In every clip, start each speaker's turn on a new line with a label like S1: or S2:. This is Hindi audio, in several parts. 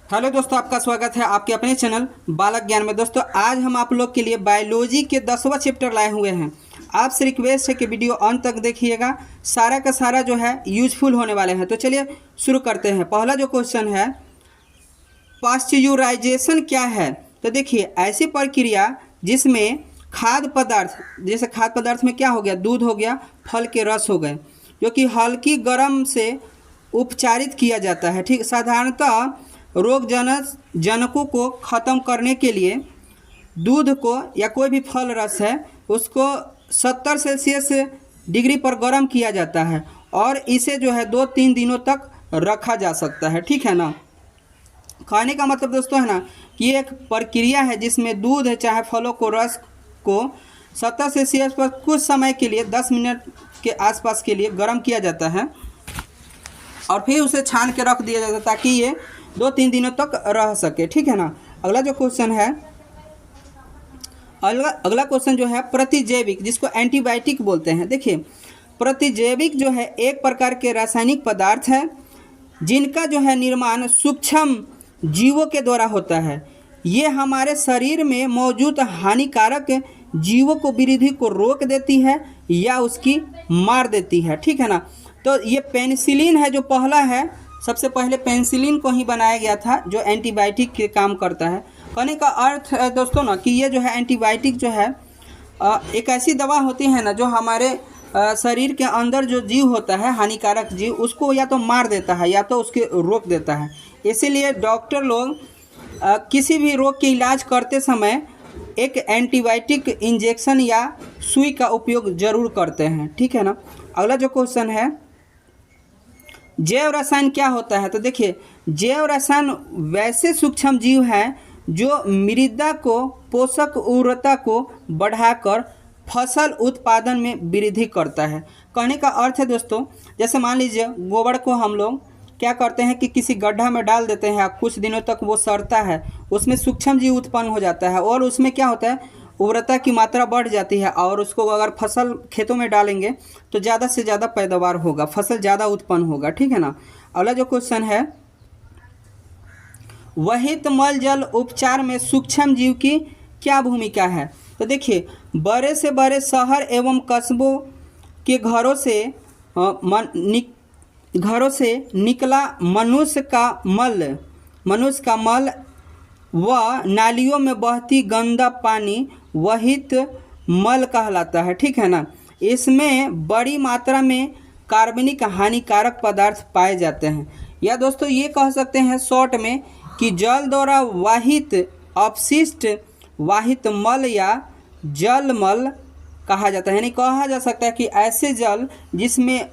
S1: हेलो दोस्तों, आपका स्वागत है आपके अपने चैनल बालक ज्ञान में। दोस्तों आज हम आप लोग के लिए बायोलॉजी के 10वां चैप्टर लाए हुए हैं। आपसे रिक्वेस्ट है कि वीडियो अंत तक देखिएगा, सारा का सारा जो है यूजफुल होने वाले हैं। तो चलिए शुरू करते हैं। पहला जो क्वेश्चन है, पास्चुराइजेशन क्या है। तो देखिए, ऐसी प्रक्रिया जिसमें खाद्य पदार्थ, जैसे खाद्य पदार्थ में क्या हो गया, दूध हो गया, फल के रस हो गए, जो कि हल्की गर्म से उपचारित किया जाता है। ठीक, साधारणतः रोग जनकों को ख़त्म करने के लिए दूध को या कोई भी फल रस है उसको 70 सेल्सियस डिग्री पर गर्म किया जाता है और इसे जो है 2-3 दिनों तक रखा जा सकता है। ठीक है ना। खाने का मतलब दोस्तों है ना कि एक प्रक्रिया है जिसमें दूध चाहे फलों को रस को 70 सेल्सियस पर कुछ समय के लिए 10 मिनट के आसपास के लिए गर्म किया जाता है और फिर उसे छान के रख दिया जाता है ताकि ये 2-3 दिनों तक रह सके। ठीक है ना। अगला जो क्वेश्चन है, अगला क्वेश्चन जो है प्रतिजैविक, जिसको एंटीबायोटिक बोलते हैं। देखिए, प्रतिजैविक जो है एक प्रकार के रासायनिक पदार्थ है जिनका जो है निर्माण सूक्ष्म जीवों के द्वारा होता है। ये हमारे शरीर में मौजूद हानिकारक जीवों को वृद्धि को रोक देती है या उसकी मार देती है। ठीक है ना। तो ये पेनिसिलिन है जो पहला है, सबसे पहले पेनिसिलिन को ही बनाया गया था जो एंटीबायोटिक के काम करता है। कहने का अर्थ है दोस्तों ना कि ये जो है एंटीबायोटिक जो है एक ऐसी दवा होती है ना जो हमारे शरीर के अंदर जो जीव होता है, हानिकारक जीव, उसको या तो मार देता है या तो उसके रोक देता है। इसीलिए डॉक्टर लोग किसी भी रोग के इलाज करते समय एक एंटीबायोटिक इंजेक्शन या सुई का उपयोग ज़रूर करते हैं। ठीक है ना। अगला जो क्वेश्चन है, जैव रसायन क्या होता है। तो देखिए, जैव रसायन वैसे सूक्ष्म जीव हैं जो मृदा को पोषक उर्वरता को बढ़ाकर फसल उत्पादन में वृद्धि करता है। कहने का अर्थ है दोस्तों, जैसे मान लीजिए गोबर को हम लोग क्या करते हैं कि किसी गड्ढा में डाल देते हैं, कुछ दिनों तक वो सड़ता है, उसमें सूक्ष्म जीव उत्पन्न हो जाता है और उसमें क्या होता है, उर्वरता की मात्रा बढ़ जाती है और उसको अगर फसल खेतों में डालेंगे तो ज़्यादा से ज़्यादा पैदावार होगा, फसल ज़्यादा उत्पन्न होगा। ठीक है ना। अगला जो क्वेश्चन है, वहित मल जल उपचार में सूक्ष्म जीव की क्या भूमिका है। तो देखिए, बड़े से बड़े शहर एवं कस्बों के घरों से निकला मनुष्य का मल व नालियों में बहती गंदा पानी वहित मल कहलाता है। ठीक है ना। इसमें बड़ी मात्रा में कार्बनिक हानिकारक पदार्थ पाए जाते हैं, या दोस्तों ये कह सकते हैं शॉर्ट में कि जल द्वारा वाहित अपशिष्ट वाहित मल या जल मल कहा जाता है। यानी कहा जा सकता है कि ऐसे जल जिसमें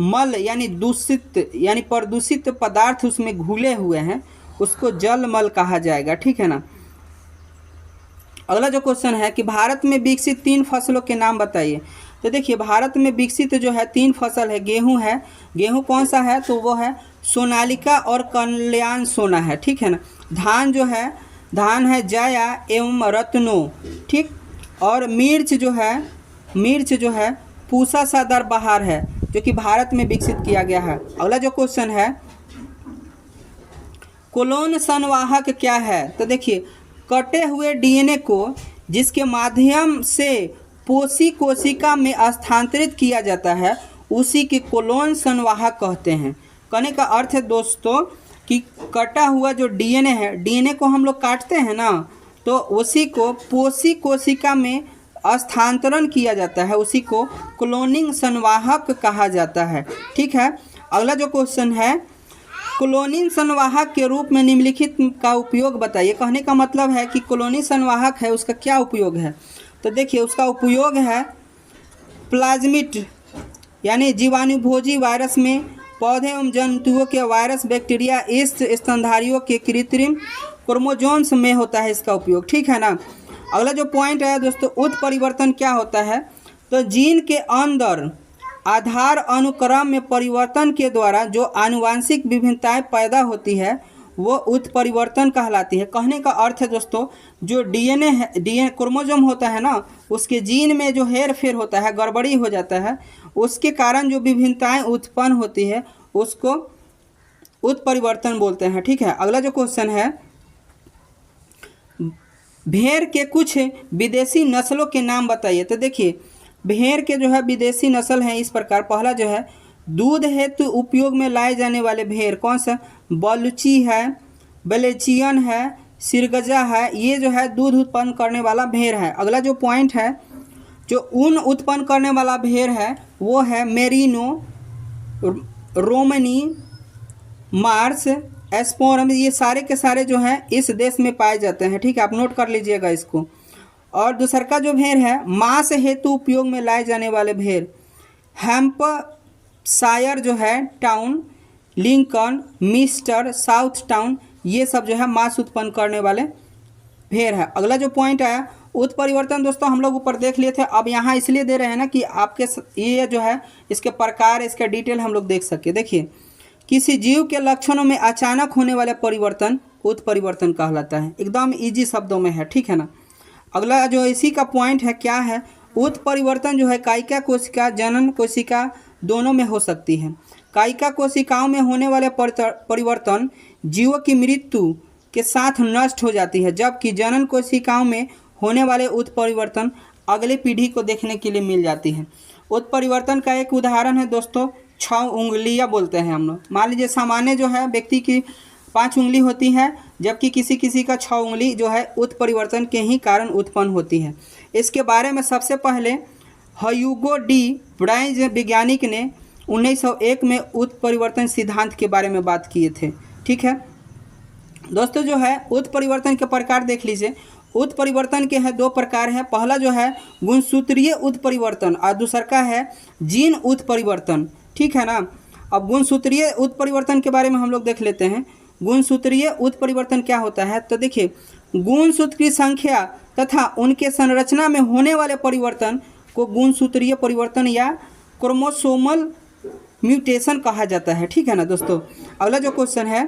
S1: मल यानी दूषित यानी प्रदूषित पदार्थ उसमें घुले हुए हैं उसको जल मल कहा जाएगा। ठीक है ना। अगला जो क्वेश्चन है कि भारत में विकसित 3 फसलों के नाम बताइए। तो देखिए, भारत में विकसित जो है 3 फसल है। गेहूं है, गेहूं कौन सा है, तो वो है सोनालिका और कल्याण सोना है। ठीक है ना। धान जो है, धान है जया एवं रत्नो। ठीक। और मिर्च जो है पूसा सदार बहार है जो कि भारत में विकसित किया गया है। अगला जो क्वेश्चन है, कोलोन संवाहक क्या है। तो देखिए, कटे हुए डीएनए को जिसके माध्यम से पोषी कोशिका में स्थानांतरित किया जाता है उसी के कोलोन संवाहक कहते हैं। कहने का अर्थ है दोस्तों कि कटा हुआ जो डीएनए है, डीएनए को हम लोग काटते हैं ना, तो उसी को पोषी कोशिका में स्थानांतरण किया जाता है, उसी को क्लोनिंग संवाहक कहा जाता है। ठीक है। अगला जो क्वेश्चन है, क्लोनिंग संवाहक के रूप में निम्नलिखित का उपयोग बताइए। कहने का मतलब है कि क्लोनिंग संवाहक है उसका क्या उपयोग है। तो देखिए, उसका उपयोग है प्लाज्मिड यानी जीवाणुभोजी वायरस में पौधे एवं जंतुओं के वायरस, बैक्टीरिया, ईस्ट, स्तनधारियों के कृत्रिम क्रोमोसोम्स में होता है इसका उपयोग। ठीक है ना। अगला जो पॉइंट है दोस्तों, उत्परिवर्तन क्या होता है। तो जीन के अंदर आधार अनुक्रम में परिवर्तन के द्वारा जो आनुवांशिक विभिन्नताएं पैदा होती है वो उत्परिवर्तन कहलाती है। कहने का अर्थ है दोस्तों, जो डीएनए क्रोमोसोम होता है ना, उसके जीन में जो हेर फेर होता है, गड़बड़ी हो जाता है, उसके कारण जो विभिन्नताएं उत्पन्न होती है उसको उत्परिवर्तन बोलते हैं। ठीक है, अगला जो क्वेश्चन है, भेड़ के कुछ विदेशी नस्लों के नाम बताइए। तो देखिए, भेड़ के जो है विदेशी नस्ल हैं इस प्रकार। पहला जो है, दूध हेतु उपयोग में लाए जाने वाले भेड़ कौन सा? बलूची है, बलेचियन है, सिरगजा है। ये जो है दूध उत्पन्न करने वाला भेड़ है। अगला जो पॉइंट है, जो ऊन उत्पन्न करने वाला भेड़ है वो है मेरिनो, रोमनी, मार्स, एस्पोरम। ये सारे के सारे जो हैं इस देश में पाए जाते हैं। ठीक है, आप नोट कर लीजिएगा इसको। और दूसर का जो भेड़ है, मांस हेतु उपयोग में लाए जाने वाले भेड़, हैम्पशायर जो है town, Lincoln, mister, south town, ये सब जो है मांस उत्पन्न करने वाले भेड़ है। अगला जो पॉइंट आया, उत्परिवर्तन दोस्तों हम लोग ऊपर देख लिए थे। अब यहाँ इसलिए दे रहे हैं ना कि आपके ये जो है इसके प्रकार, इसका डिटेल हम लोग देख सके। देखिए, किसी जीव के लक्षणों में अचानक होने वाले परिवर्तन उत्परिवर्तन कहलाता है। एकदम इजी शब्दों में है। ठीक है ना। अगला जो इसी का पॉइंट है क्या है, उत्परिवर्तन जो है कायिका कोशिका, जनन कोशिका दोनों में हो सकती है। कायिका कोशिकाओं में होने वाले परिवर्तन जीवों की मृत्यु के साथ नष्ट हो जाती है, जबकि जनन कोशिकाओं में होने वाले उत्परिवर्तन अगले पीढ़ी को देखने के लिए मिल जाती है। उत्परिवर्तन का एक उदाहरण है दोस्तों 6 उंगलियां बोलते हैं हम लोग। मान लीजिए सामान्य जो है व्यक्ति की 5 उंगली होती है, जबकि किसी किसी का 6 उंगली जो है उत्परिवर्तन के ही कारण उत्पन्न होती है। इसके बारे में सबसे पहले ह्यूगो डी ब्राइज वैज्ञानिक ने 1901 में उत्परिवर्तन सिद्धांत के बारे में बात किए थे। ठीक है दोस्तों, जो है उत्परिवर्तन के प्रकार देख लीजिए। उत्परिवर्तन के हैं 2 प्रकार हैं। पहला जो है गुणसूत्रीय उत्परिवर्तन और दूसरा का है जीन उत्परिवर्तन। ठीक है ना। अब गुणसूत्रीय उत्परिवर्तन के बारे में हम लोग देख लेते हैं। गुणसूत्रीय उत्परिवर्तन क्या होता है? तो देखिए, गुणसूत्र की संख्या तथा उनके संरचना में होने वाले परिवर्तन को गुणसूत्रीय परिवर्तन या क्रोमोसोमल म्यूटेशन कहा जाता है। ठीक है ना दोस्तों। अगला जो क्वेश्चन है,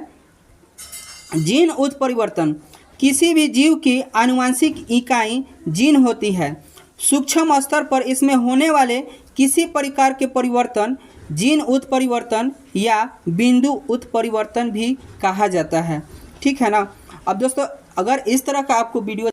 S1: जीन उत्परिवर्तन, किसी भी जीव की आनुवंशिक इकाई जीन होती है। सूक्ष्म स्तर पर इसमें होने वाले किसी प्रकार के परिवर्तन जीन उत्परिवर्तन या बिंदु उत्परिवर्तन भी कहा जाता है। ठीक है ना। अब दोस्तों, अगर इस तरह का आपको वीडियो